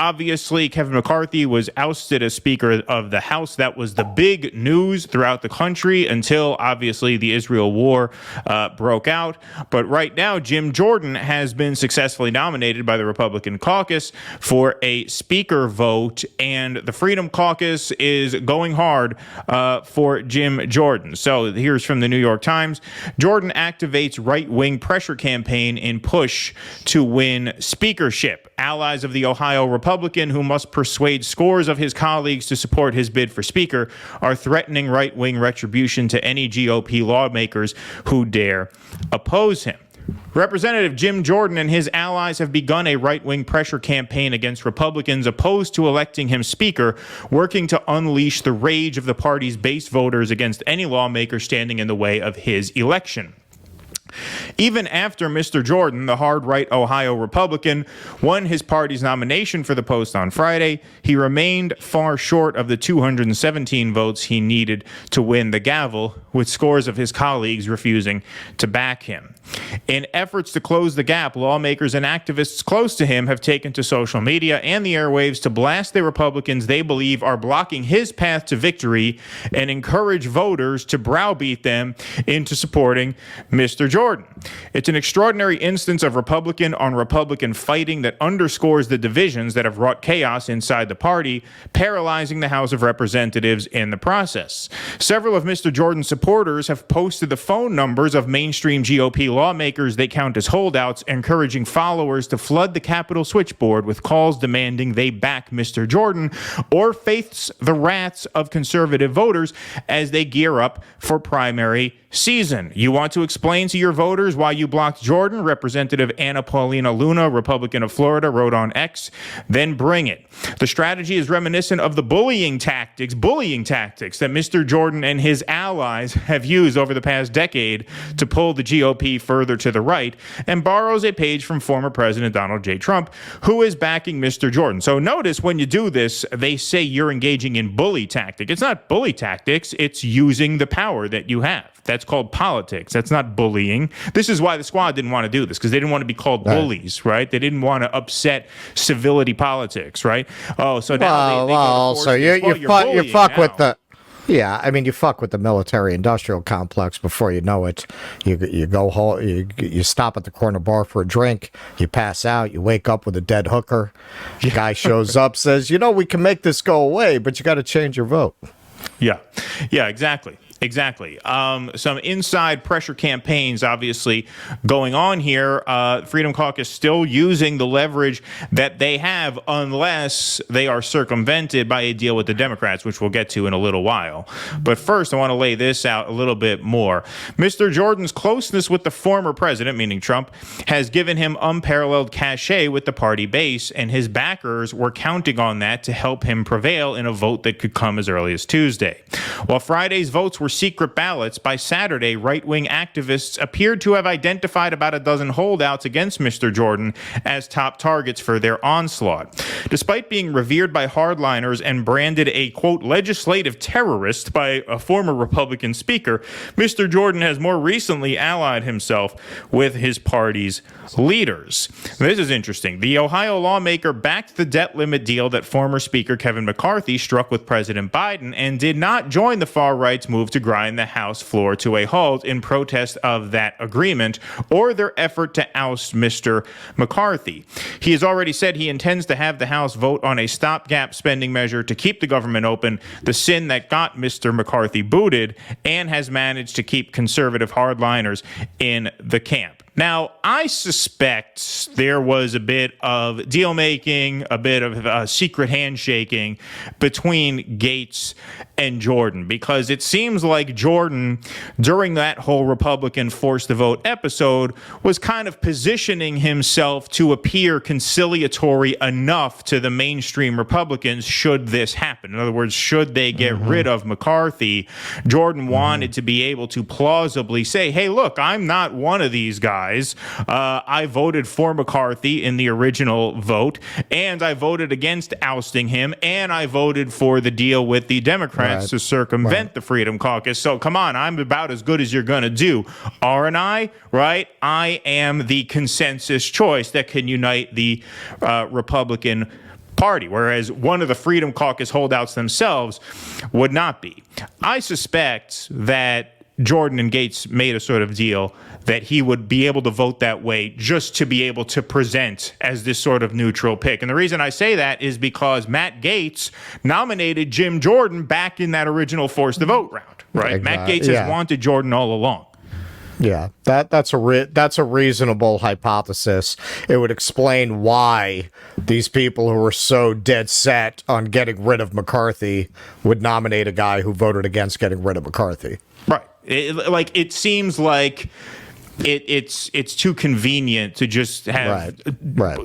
Obviously, Kevin McCarthy was ousted as Speaker of the House. That was the big news throughout the country until, obviously, the Israel war broke out. But right now, Jim Jordan has been successfully nominated by the Republican caucus for a Speaker vote, and the Freedom Caucus is going hard for Jim Jordan. So here's from the New York Times. Jordan activates right-wing pressure campaign in push to win speakership. Allies of the Ohio Republican, who must persuade scores of his colleagues to support his bid for Speaker, are threatening right-wing retribution to any GOP lawmakers who dare oppose him. Representative Jim Jordan and his allies have begun a right-wing pressure campaign against Republicans opposed to electing him Speaker, working to unleash the rage of the party's base voters against any lawmaker standing in the way of his election. Even after Mr. Jordan, the hard-right Ohio Republican, won his party's nomination for the post on Friday, he remained far short of the 217 votes he needed to win the gavel, with scores of his colleagues refusing to back him. In efforts to close the gap, lawmakers and activists close to him have taken to social media and the airwaves to blast the Republicans they believe are blocking his path to victory and encourage voters to browbeat them into supporting Mr. Jordan. It's an extraordinary instance of Republican on Republican fighting that underscores the divisions that have wrought chaos inside the party, paralyzing the House of Representatives in the process. Several of Mr. Jordan's supporters have posted the phone numbers of mainstream GOP lawmakers they count as holdouts, encouraging followers to flood the Capitol switchboard with calls demanding they back Mr. Jordan or face the wraths of conservative voters as they gear up for primary season. You want to explain to your voters why you blocked Jordan? Representative Anna Paulina Luna, Republican of Florida, wrote on X. Then bring it. The strategy is reminiscent of the bullying tactics that Mr. Jordan and his allies have used over the past decade to pull the GOP further to the right, and borrows a page from former President Donald J. Trump, who is backing Mr. Jordan. So notice when you do this, they say you're engaging in bully tactic. It's not bully tactics. It's using the power that you have. That's called politics. That's not bullying. This is why the squad didn't want to do this, because they didn't want to be called bullies, right? They didn't want to upset civility politics, right? Oh, so now so you fuck with the. Yeah, I mean, you fuck with the military-industrial complex before you know it. You go home, you stop at the corner bar for a drink, you pass out, you wake up with a dead hooker. The guy shows up, says, we can make this go away, but you got to change your vote. Yeah, exactly. Some inside pressure campaigns obviously going on here. Freedom Caucus still using the leverage that they have unless they are circumvented by a deal with the Democrats, which we'll get to in a little while. But first, I want to lay this out a little bit more. Mr. Jordan's closeness with the former president, meaning Trump, has given him unparalleled cachet with the party base, and his backers were counting on that to help him prevail in a vote that could come as early as Tuesday. While Friday's votes were secret ballots, by Saturday, right-wing activists appeared to have identified about a dozen holdouts against Mr. Jordan as top targets for their onslaught. Despite being revered by hardliners and branded a, quote, legislative terrorist by a former Republican speaker, Mr. Jordan has more recently allied himself with his party's leaders. This is interesting. The Ohio lawmaker backed the debt limit deal that former Speaker Kevin McCarthy struck with President Biden and did not join the far-right's move to grind the House floor to a halt in protest of that agreement or their effort to oust Mr. McCarthy. He has already said he intends to have the House vote on a stopgap spending measure to keep the government open, the sin that got Mr. McCarthy booted, and has managed to keep conservative hardliners in the camp. Now, I suspect there was a bit of deal-making, a bit of secret handshaking between Gates and Jordan, because it seems like Jordan, during that whole Republican forced the vote episode, was kind of positioning himself to appear conciliatory enough to the mainstream Republicans should this happen. In other words, should they get rid of McCarthy, Jordan wanted to be able to plausibly say, hey, look, I'm not one of these guys. I voted for McCarthy in the original vote, and I voted against ousting him, and I voted for the deal with the Democrats to circumvent the Freedom Caucus. So come on, I'm about as good as you're going to do, aren't I? Right? I am the consensus choice that can unite the Republican party, whereas one of the Freedom Caucus holdouts themselves would not be. I suspect that Jordan and Gates made a sort of deal that he would be able to vote that way just to be able to present as this sort of neutral pick. And the reason I say that is because Matt Gaetz nominated Jim Jordan back in that original force the vote round, right? Exactly. Matt Gaetz has wanted Jordan all along. Yeah, that's a reasonable hypothesis. It would explain why these people who were so dead set on getting rid of McCarthy would nominate a guy who voted against getting rid of McCarthy. Right. It seems like it's too convenient to just have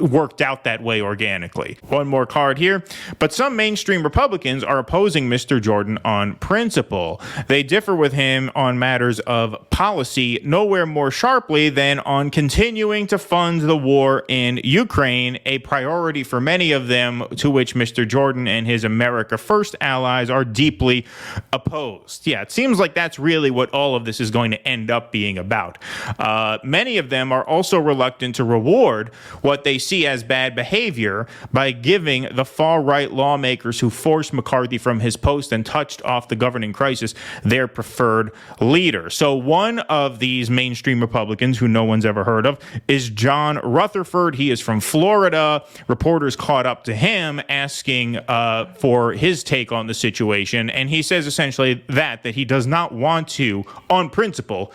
worked out that way organically. One more card here. But some mainstream Republicans are opposing Mr. Jordan on principle. They differ with him on matters of policy nowhere more sharply than on continuing to fund the war in Ukraine, a priority for many of them to which Mr. Jordan and his America First allies are deeply opposed. Yeah, it seems like that's really what all of this is going to end up being about. Many of them are also reluctant to reward what they see as bad behavior by giving the far-right lawmakers who forced McCarthy from his post and touched off the governing crisis their preferred leader. So one of these mainstream Republicans who no one's ever heard of is John Rutherford. He is from Florida. Reporters caught up to him asking for his take on the situation, and he says essentially that he does not want to, on principle,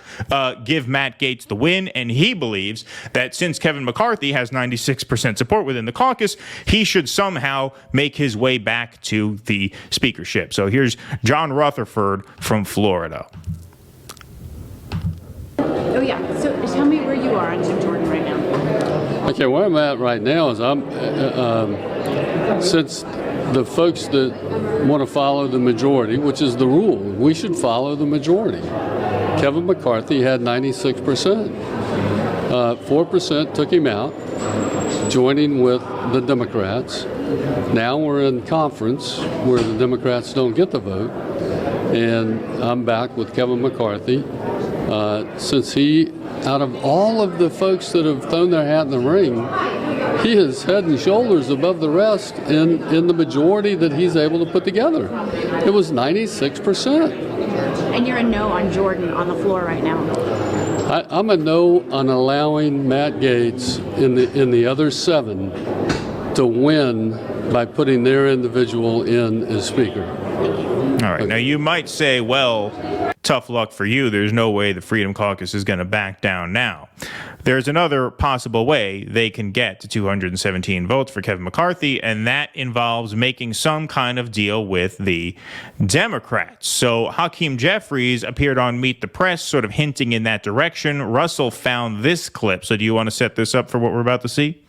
give Matt Gaetz the win, and he believes that since Kevin McCarthy has 96% support within the caucus, he should somehow make his way back to the speakership. So here's John Rutherford from Florida. Oh yeah, so tell me where you are on Jim Jordan right now. Okay, where I'm at right now is I'm since the folks that want to follow the majority, which is the rule, we should follow the majority. Kevin McCarthy had 96%. 4% took him out, joining with the Democrats. Now we're in conference where the Democrats don't get the vote, and I'm back with Kevin McCarthy. Since he, out of all of the folks that have thrown their hat in the ring, he is head and shoulders above the rest in the majority that he's able to put together. It was 96%. And you're a no on Jordan on the floor right now. I'm a no on allowing Matt Gaetz in the other 7 to win by putting their individual in as speaker. All right. Now, you might say, well, tough luck for you. There's no way the Freedom Caucus is going to back down now. There's another possible way they can get to 217 votes for Kevin McCarthy, and that involves making some kind of deal with the Democrats. So Hakeem Jeffries appeared on Meet the Press, sort of hinting in that direction. Russell found this clip. So do you want to set this up for what we're about to see?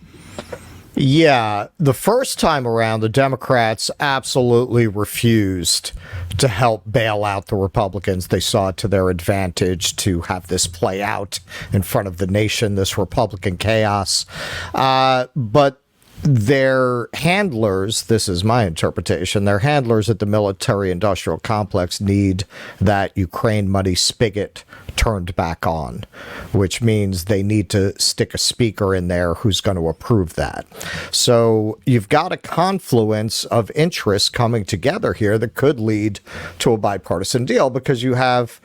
Yeah, the first time around, the Democrats absolutely refused to help bail out the Republicans. They saw it to their advantage to have this play out in front of the nation, this Republican chaos. But their handlers, this is my interpretation, their handlers at the military-industrial complex need that Ukraine money spigot turned back on, which means they need to stick a speaker in there who's going to approve that. So you've got a confluence of interests coming together here that could lead to a bipartisan deal, because you have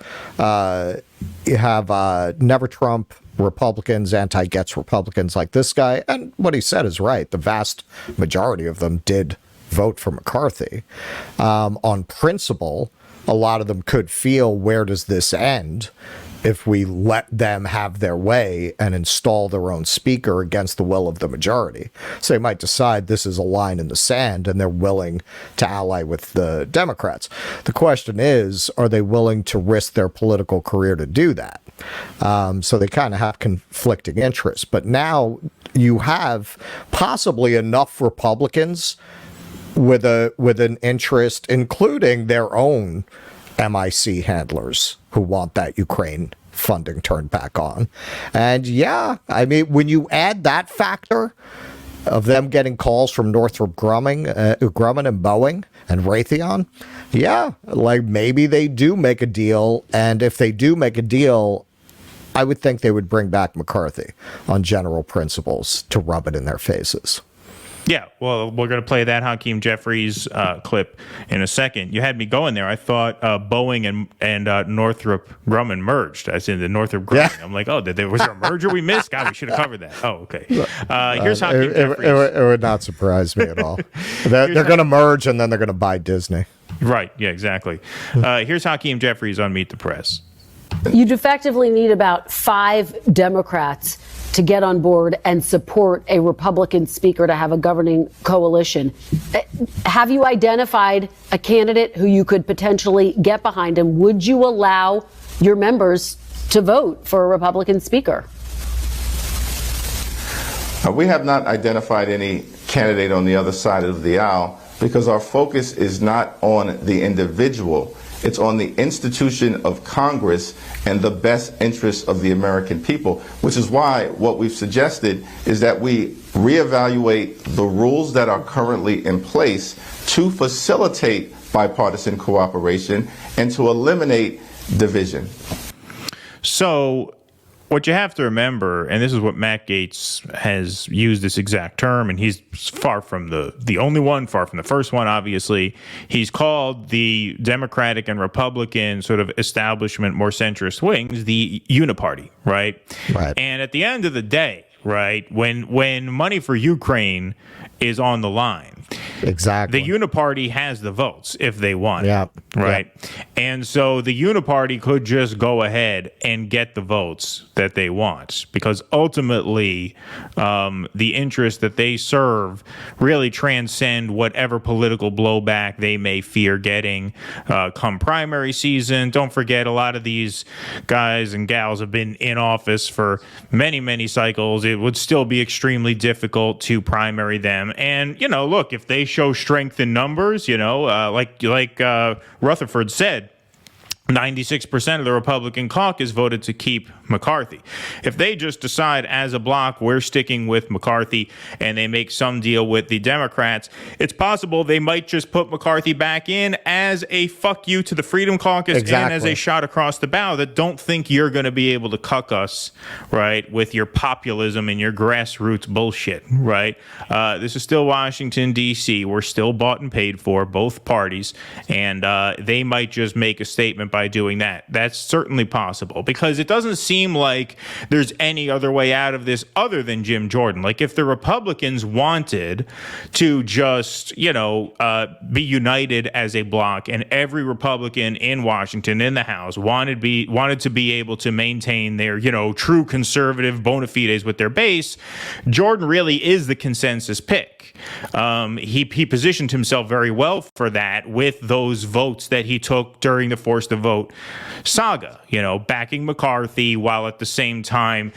never Trump Republicans, anti-Gaetz Republicans like this guy, and what he said is right. The vast majority of them did vote for McCarthy. On principle, a lot of them could feel, where does this end if we let them have their way and install their own speaker against the will of the majority? So they might decide this is a line in the sand, and they're willing to ally with the Democrats. The question is, are they willing to risk their political career to do that? So they kind of have conflicting interests. But now you have possibly enough Republicans with an interest, including their own MIC handlers, who want that Ukraine funding turned back on. And yeah, I mean, when you add that factor of them getting calls from Northrop Grumman and Boeing and Raytheon, yeah, like maybe they do make a deal. And if they do make a deal, I would think they would bring back McCarthy on general principles to rub it in their faces. Yeah, well, we're going to play that Hakeem Jeffries clip in a second. You had me going there. I thought Boeing and Northrop Grumman merged, as in the Northrop Grumman. Yeah. I'm like, was there a merger we missed? God, we should have covered that. Oh, okay. Here's Hakeem Jeffries. It would not surprise me at all. They're going to merge, and then they're going to buy Disney. Right, yeah, exactly. Here's Hakeem Jeffries on Meet the Press. You'd effectively need about 5 Democrats to get on board and support a Republican speaker to have a governing coalition. Have you identified a candidate who you could potentially get behind, and would you allow your members to vote for a Republican speaker? We have not identified any candidate on the other side of the aisle because our focus is not on the individual. It's on the institution of Congress and the best interests of the American people, which is why what we've suggested is that we reevaluate the rules that are currently in place to facilitate bipartisan cooperation and to eliminate division. So what you have to remember, and this is what Matt Gaetz has used this exact term, and he's far from the only one, far from the first one, obviously. He's called the Democratic and Republican sort of establishment, more centrist wings, the uniparty, right? Right. And at the end of the day, right, when money for Ukraine is on the line, exactly, the uniparty has the votes if they want. Yeah. Right. Yeah. And so the uniparty could just go ahead and get the votes that they want, because ultimately the interests that they serve really transcend whatever political blowback they may fear getting come primary season. Don't forget, a lot of these guys and gals have been in office for many, many cycles. It would still be extremely difficult to primary them. And, look, if they show strength in numbers, like Rutherford said, 96% of the Republican caucus voted to keep McCarthy. If they just decide as a bloc we're sticking with McCarthy and they make some deal with the Democrats, it's possible they might just put McCarthy back in as a fuck you to the Freedom Caucus. Exactly. And as a shot across the bow that don't think you're going to be able to cuck us, right, with your populism and your grassroots bullshit, right? This is still Washington, D.C. We're still bought and paid for, both parties, and they might just make a statement by doing that. That's certainly possible, because it doesn't seem like there's any other way out of this other than Jim Jordan. Like, if the Republicans wanted to just, be united as a bloc, and every Republican in Washington, in the House, wanted to be able to maintain their, true conservative bona fides with their base, Jordan really is the consensus pick. He positioned himself very well for that with those votes that he took during the forced to vote saga, backing McCarthy while at the same time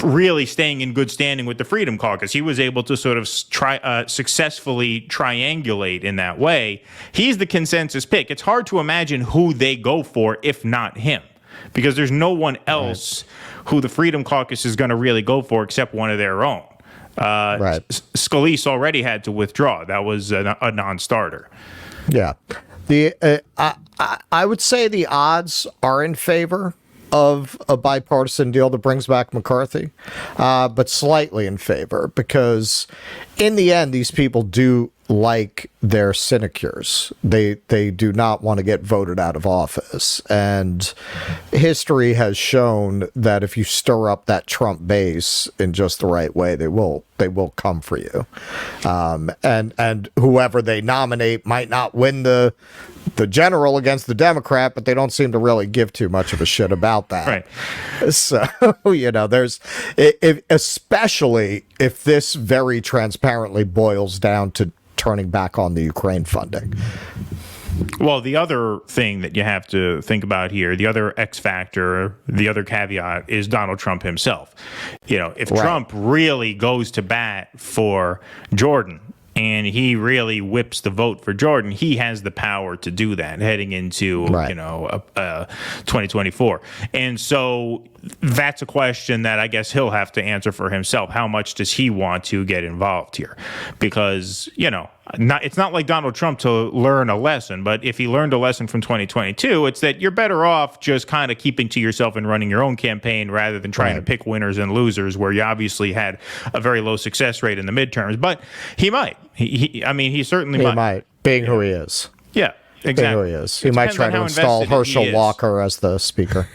really staying in good standing with the Freedom Caucus. He was able to sort of successfully triangulate in that way. He's the consensus pick. It's hard to imagine who they go for if not him, because there's no one else who the Freedom Caucus is going to really go for except one of their own. Right. Scalise already had to withdraw. That was a non-starter. Yeah. I would say the odds are in favor of a bipartisan deal that brings back McCarthy, but slightly in favor, because in the end, these people do like their sinecures. They do not want to get voted out of office. And history has shown that if you stir up that Trump base in just the right way, they will come for you. And whoever they nominate might not win the general against the Democrat, but they don't seem to really give too much of a shit about that. Right. So, there's, especially if this very transparently boils down to turning back on the Ukraine funding. Well, the other thing that you have to think about here, the other X factor, the other caveat is Donald Trump himself. If Trump really goes to bat for Jordan, and he really whips the vote for Jordan, he has the power to do that heading into 2024. And so that's a question that I guess he'll have to answer for himself. How much does he want to get involved here? Because, it's not like Donald Trump to learn a lesson, but if he learned a lesson from 2022, it's that you're better off just kind of keeping to yourself and running your own campaign rather than trying to pick winners and losers, where you obviously had a very low success rate in the midterms. But he might. He certainly might. Being who he is. Yeah. Exactly. He is. He might try to install Herschel Walker as the speaker.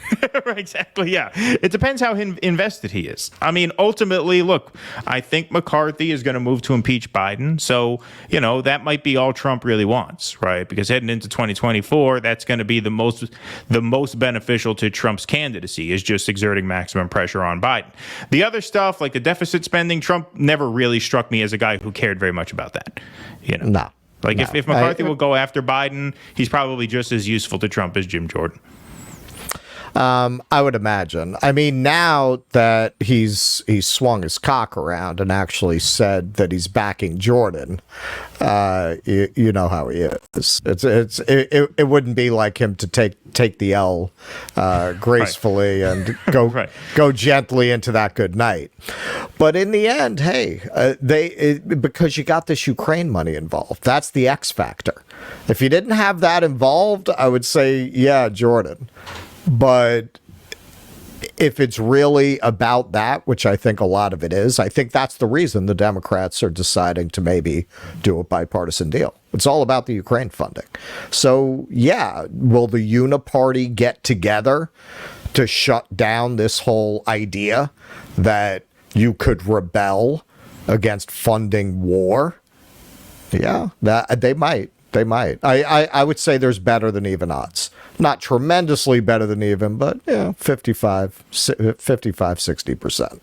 Exactly. Yeah. It depends how invested he is. Ultimately, look, I think McCarthy is going to move to impeach Biden. So, that might be all Trump really wants, right? Because heading into 2024, that's going to be the most beneficial to Trump's candidacy, is just exerting maximum pressure on Biden. The other stuff, like the deficit spending, Trump never really struck me as a guy who cared very much about that. No. If McCarthy will go after Biden, he's probably just as useful to Trump as Jim Jordan. I would imagine. Now that he's swung his cock around and actually said that he's backing Jordan, you know how he is. It wouldn't be like him to take the L gracefully and go gently into that good night. But in the end, hey, because you got this Ukraine money involved, that's the X factor. If you didn't have that involved, I would say, yeah, Jordan. But if it's really about that, which I think a lot of it is, I think that's the reason the Democrats are deciding to maybe do a bipartisan deal. It's all about the Ukraine funding. So, yeah, will the Uniparty get together to shut down this whole idea that you could rebel against funding war? Yeah, they might. They might. I would say there's better than even odds. Not tremendously better than even, but 55, 60%.